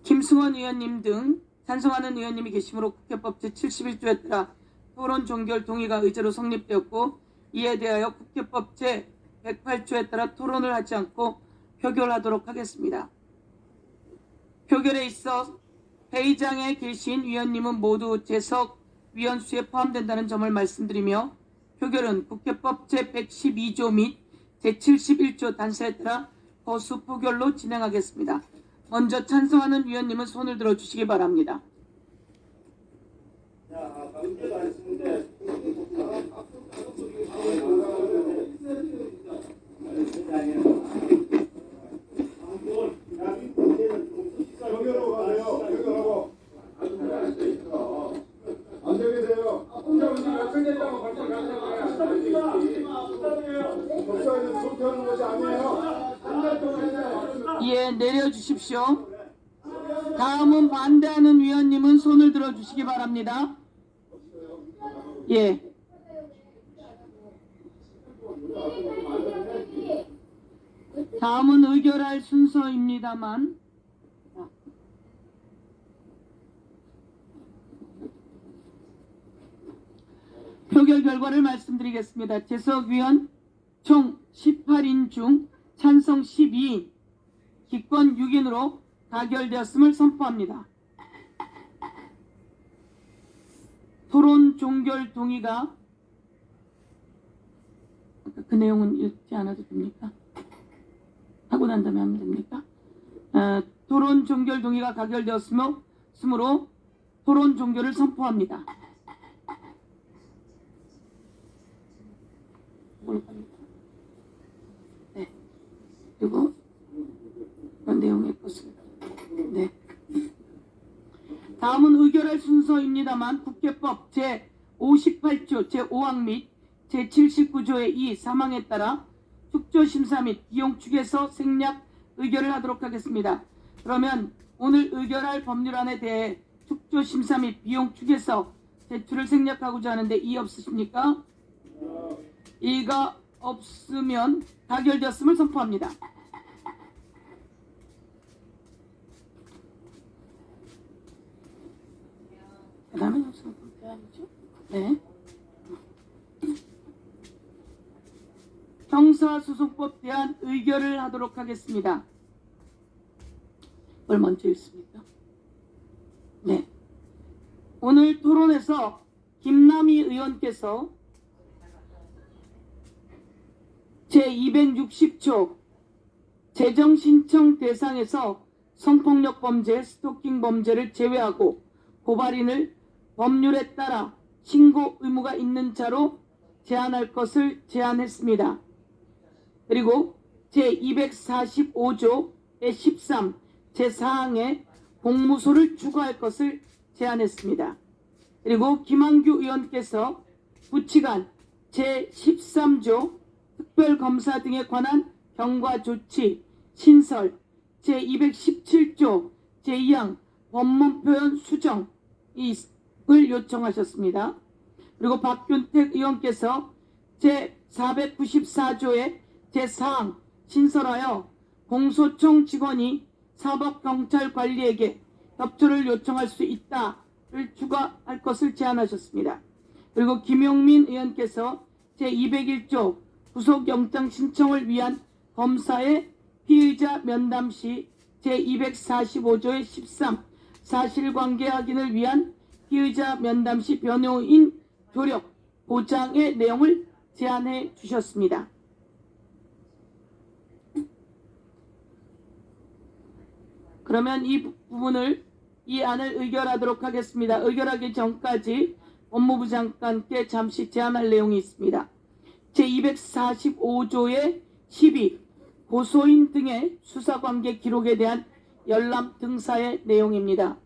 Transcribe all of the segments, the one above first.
김승원 의원님 등 찬성하는 의원님이 계시므로 국회법 제71조에 따라 토론 종결 동의가 의제로 성립되었고, 이에 대하여 국회법 제108조에 따라 토론을 하지 않고 표결하도록 하겠습니다. 표결에 있어 회의장에 계신 위원님은 모두 재석 위원수에 포함된다는 점을 말씀드리며, 표결은 국회법 제112조 및 제71조 단서에 따라 거수 표결로 진행하겠습니다. 먼저 찬성하는 위원님은 손을 들어주시기 바랍니다. 예, 내려주십시오. 다음은 반대하는 위원님은 손을 들어주시기 바랍니다. 예. 다음은 의결할 순서입니다만, 표결 결과를 말씀드리겠습니다. 재석 위원 총 18인 중 찬성 12인, 기권 6인으로 가결되었음을 선포합니다. 토론 종결 동의가, 그 내용은 읽지 않아도 됩니까? 하고 난 다음에 하면 됩니까? 토론 종결 동의가 가결되었으므로 토론 종결을 선포합니다. 네. 그리고 그런 내용의 것을. 네. 다음은 의결할 순서입니다만, 국회법 제58조 제5항 및 제79조의 2 사망에 따라 축조심사 및 비용 축에서 생략 의결을 하도록 하겠습니다. 그러면 오늘 의결할 법률안에 대해 축조심사 및 비용 축에서 제출을 생략하고자 하는데 이의 없으십니까? 이의가 없으면 가결되었음을 선포합니다. 그 다음에 여기서 발표하죠. 네. 형사소송법 대한 의결을 하도록 하겠습니다. 뭘 먼저 읽습니까? 네. 오늘 토론에서 김남희 의원께서 제260조 재정신청 대상에서 성폭력 범죄, 스토킹 범죄를 제외하고 고발인을 법률에 따라 신고 의무가 있는 자로 제한할 것을 제안했습니다. 그리고 제245조의 13 제4항에 공무소를 추가할 것을 제안했습니다. 그리고 김한규 의원께서 부치관 제13조 특별검사 등에 관한 경과조치 신설 제217조 제2항 법문표현 수정을 요청하셨습니다. 그리고 박균택 의원께서 제494조의 제4항 신설하여 공소청 직원이 사법경찰관리에게 협조를 요청할 수 있다를 추가할 것을 제안하셨습니다. 그리고 김용민 의원께서 제201조 구속영장 신청을 위한 검사의 피의자 면담 시 제245조의 13 사실관계 확인을 위한 피의자 면담 시 변호인 조력 보장의 내용을 제안해 주셨습니다. 그러면 이 안을 의결하도록 하겠습니다. 의결하기 전까지 법무부 장관께 잠시 제안할 내용이 있습니다. 제245조의 12 고소인 등의 수사관계 기록에 대한 열람 등사의 내용입니다.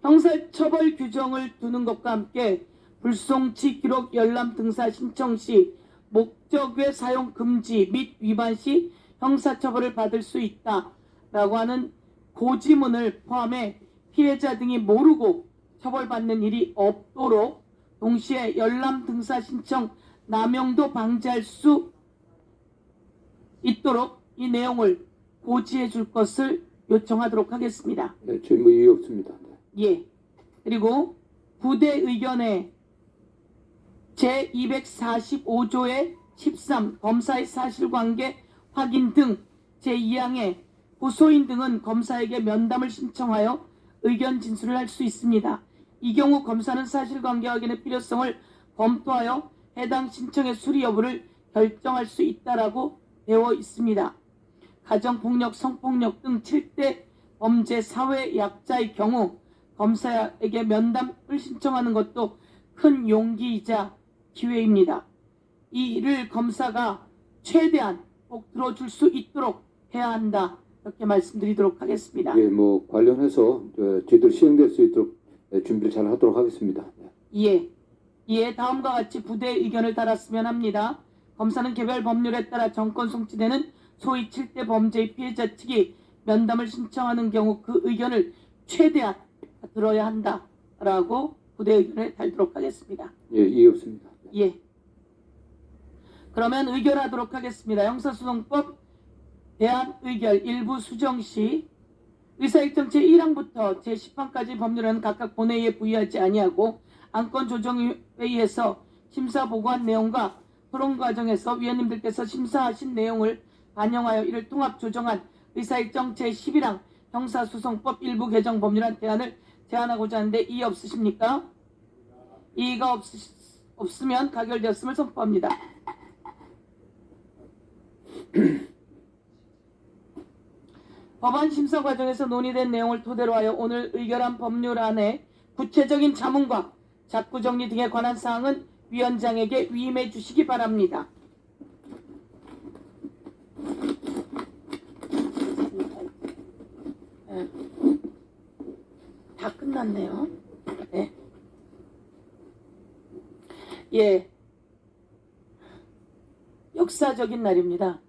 형사처벌 규정을 두는 것과 함께 불송치 기록 열람 등사 신청 시 목적 외 사용 금지 및 위반 시 형사처벌을 받을 수 있다라고 하는 고지문을 포함해 피해자 등이 모르고 처벌받는 일이 없도록 동시에 열람 등사 신청 남용도 방지할 수 있도록 이 내용을 고지해 줄 것을 요청하도록 하겠습니다. 네, 저희 뭐 이의 없습니다. 네. 예. 그리고 부대 의견에 제245조의 13 검사의 사실관계 확인 등 제2항에 고소인 등은 검사에게 면담을 신청하여 의견 진술을 할 수 있습니다. 이 경우 검사는 사실관계 확인의 필요성을 검토하여 해당 신청의 수리 여부를 결정할 수 있다라고 되어 있습니다. 가정폭력, 성폭력 등 7대 범죄 사회 약자의 경우 검사에게 면담을 신청하는 것도 큰 용기이자 기회입니다. 이를 검사가 최대한 꼭 들어줄 수 있도록 해야 한다. 이렇게 말씀드리도록 하겠습니다. 예, 뭐 관련해서 제대로 시행될 수 있도록 준비를 잘 하도록 하겠습니다. 예. 이에 다음과 같이 부대 의견을 달았으면 합니다. 검사는 개별 법률에 따라 정권 송치되는 소위 7대 범죄의 피해자 측이 면담을 신청하는 경우 그 의견을 최대한 들어야 한다라고 부대 의견을 달도록 하겠습니다. 예, 이의 없습니다. 예. 그러면 의결하도록 하겠습니다. 형사소송법 대안 의결 일부 수정 시 의사일정 제1항부터 제10항까지 법률은 각각 본회의에 부의하지 아니하고 안건조정회의에서 심사 보고한 내용과 토론 과정에서 위원님들께서 심사하신 내용을 반영하여 이를 통합 조정한 의사일정 제11항 형사소송법 일부 개정 법률안 대안을 제안하고자 하는데 이의 없으십니까? 이의가 없으면 가결되었음을 선포합니다. 법안 심사 과정에서 논의된 내용을 토대로 하여 오늘 의결한 법률안의 구체적인 자문과 작구 정리 등에 관한 사항은 위원장에게 위임해 주시기 바랍니다. 다 끝났네요. 네. 예. 역사적인 날입니다.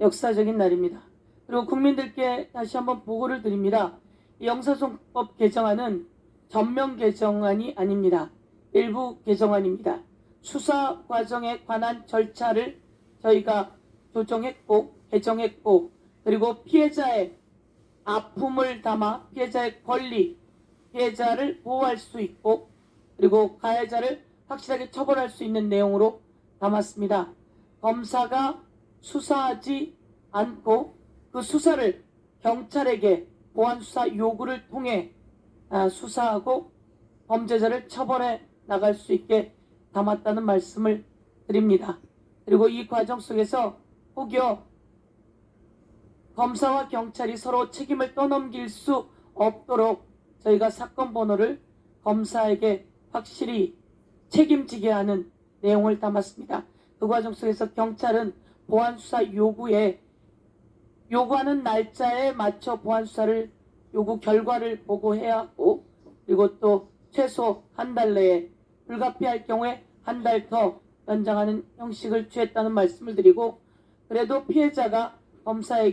역사적인 날입니다. 그리고 국민들께 다시 한번 보고를 드립니다. 이 형사소송법 개정안은 전면 개정안이 아닙니다. 일부 개정안입니다. 수사 과정에 관한 절차를 저희가 조정했고 개정했고 그리고 피해자의 아픔을 담아 피해자의 권리, 피해자를 보호할 수 있고 그리고 가해자를 확실하게 처벌할 수 있는 내용으로 담았습니다. 검사가 수사하지 않고 그 수사를 경찰에게 보안수사 요구를 통해 수사하고 범죄자를 처벌해 나갈 수 있게 담았다는 말씀을 드립니다. 그리고 이 과정 속에서 혹여 검사와 경찰이 서로 책임을 떠넘길 수 없도록 저희가 사건 번호를 검사에게 확실히 책임지게 하는 내용을 담았습니다. 그 과정 속에서 경찰은 보안수사 요구하는 날짜에 맞춰 보안수사를 요구 결과를 보고해야 하고 그리고 또 최소 한 달 내에 불가피할 경우에 한 달 더 연장하는 형식을 취했다는 말씀을 드리고 그래도 피해자가 검사가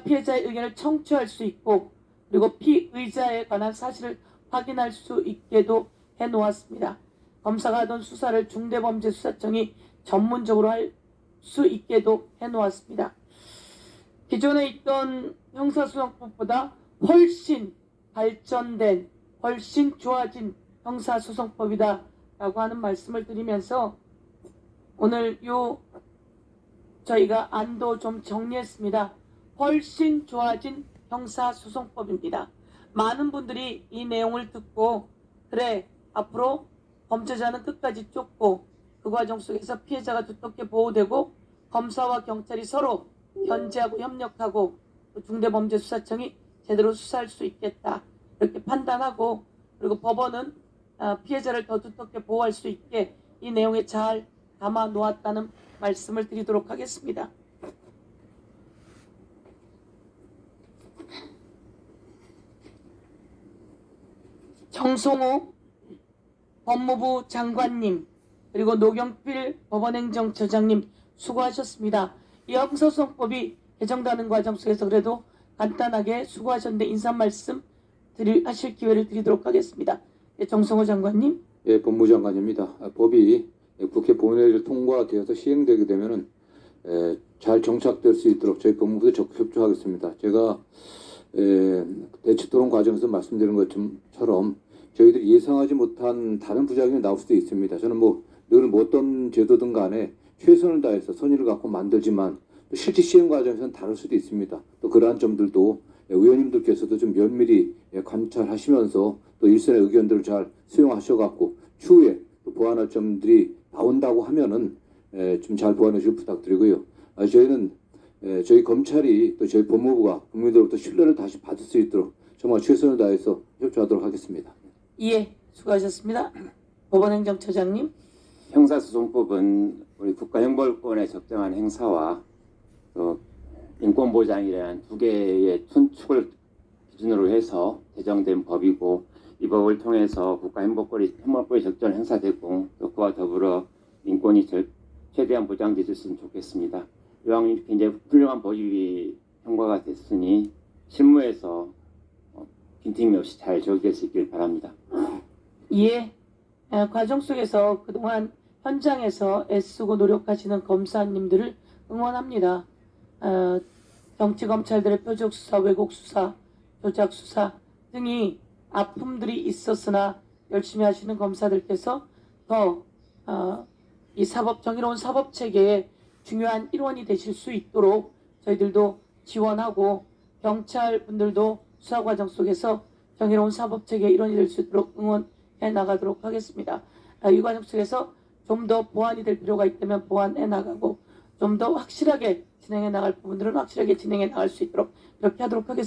피해자의 의견을 청취할 수 있고 그리고 피의자에 관한 사실을 확인할 수 있게도 해놓았습니다. 검사가 하던 수사를 중대범죄수사청이 전문적으로 할 수 있게도 해놓았습니다. 기존에 있던 형사소송법보다 훨씬 발전된 훨씬 좋아진 형사소송법이다 라고 하는 말씀을 드리면서 오늘 저희가 안도 좀 정리했습니다. 훨씬 좋아진 형사소송법입니다. 많은 분들이 이 내용을 듣고 그래 앞으로 범죄자는 끝까지 쫓고 그 과정 속에서 피해자가 두텁게 보호되고 검사와 경찰이 서로 견제하고 협력하고 중대범죄수사청이 제대로 수사할 수 있겠다 이렇게 판단하고 그리고 법원은 피해자를 더 두텁게 보호할 수 있게 이 내용에 잘 담아 놓았다는 말씀을 드리도록 하겠습니다. 정성호 법무부 장관님 그리고 노경필 법원행정처장님 수고하셨습니다. 이 형사소송법이 개정되는 과정 속에서 그래도 간단하게 수고하셨는데 인사 말씀 하실 기회를 드리도록 하겠습니다. 네, 정성호 장관님. 예, 법무장관입니다. 법이 국회 본회의를 통과되어서 시행되게 되면은 잘 정착될 수 있도록 저희 법무부도 적극 협조하겠습니다. 제가 대치 토론 과정에서 말씀드린 것처럼 저희들이 예상하지 못한 다른 부작용이 나올 수도 있습니다. 저는 늘 어떤 제도든 간에 최선을 다해서 선의를 갖고 만들지만 또 실제 시행 과정에서는 다를 수도 있습니다. 또 그러한 점들도 의원님들께서도 좀 면밀히 관찰하시면서 또 일선의 의견들을 잘 수용하셔갖고 추후에 또 보완할 점들이 나온다고 하면은 좀 잘 보완해 주실 부탁드리고요. 저희는 저희 검찰이 또 저희 법무부가 국민들로부터 신뢰를 다시 받을 수 있도록 정말 최선을 다해서 협조하도록 하겠습니다. 예, 수고하셨습니다. 법원행정처장님. 형사소송법은 우리 국가형벌권의 적정한 행사와 또 인권보장이라는 두 개의 춘축을 기준으로 해서 제정된 법이고 이 법을 통해서 국가형벌권이 적절한 행사되고 또 그와 더불어 인권이 최대한 보장되었으면 좋겠습니다. 이왕 이렇게 이제 훌륭한 법이 통과가 됐으니 실무에서 빈틈이 없이 잘 적용될 수 있길 바랍니다. 예, 과정 속에서 그동안 현장에서 애쓰고 노력하시는 검사님들을 응원합니다. 정치검찰들의 표적수사, 왜곡수사, 조작수사 등이 아픔들이 있었으나 열심히 하시는 검사들께서 더 이 정의로운 사법체계의 중요한 일원이 되실 수 있도록 저희들도 지원하고 경찰분들도 수사 과정 속에서 정의로운 사법체계의 일원이 될 수 있도록 응원해 나가도록 하겠습니다. 이 과정 속에서 좀 더 보완이 될 필요가 있다면 보완해 나가고 좀 더 확실하게 진행해 나갈 부분들은 확실하게 진행해 나갈 수 있도록 이렇게 하도록 하겠습니다.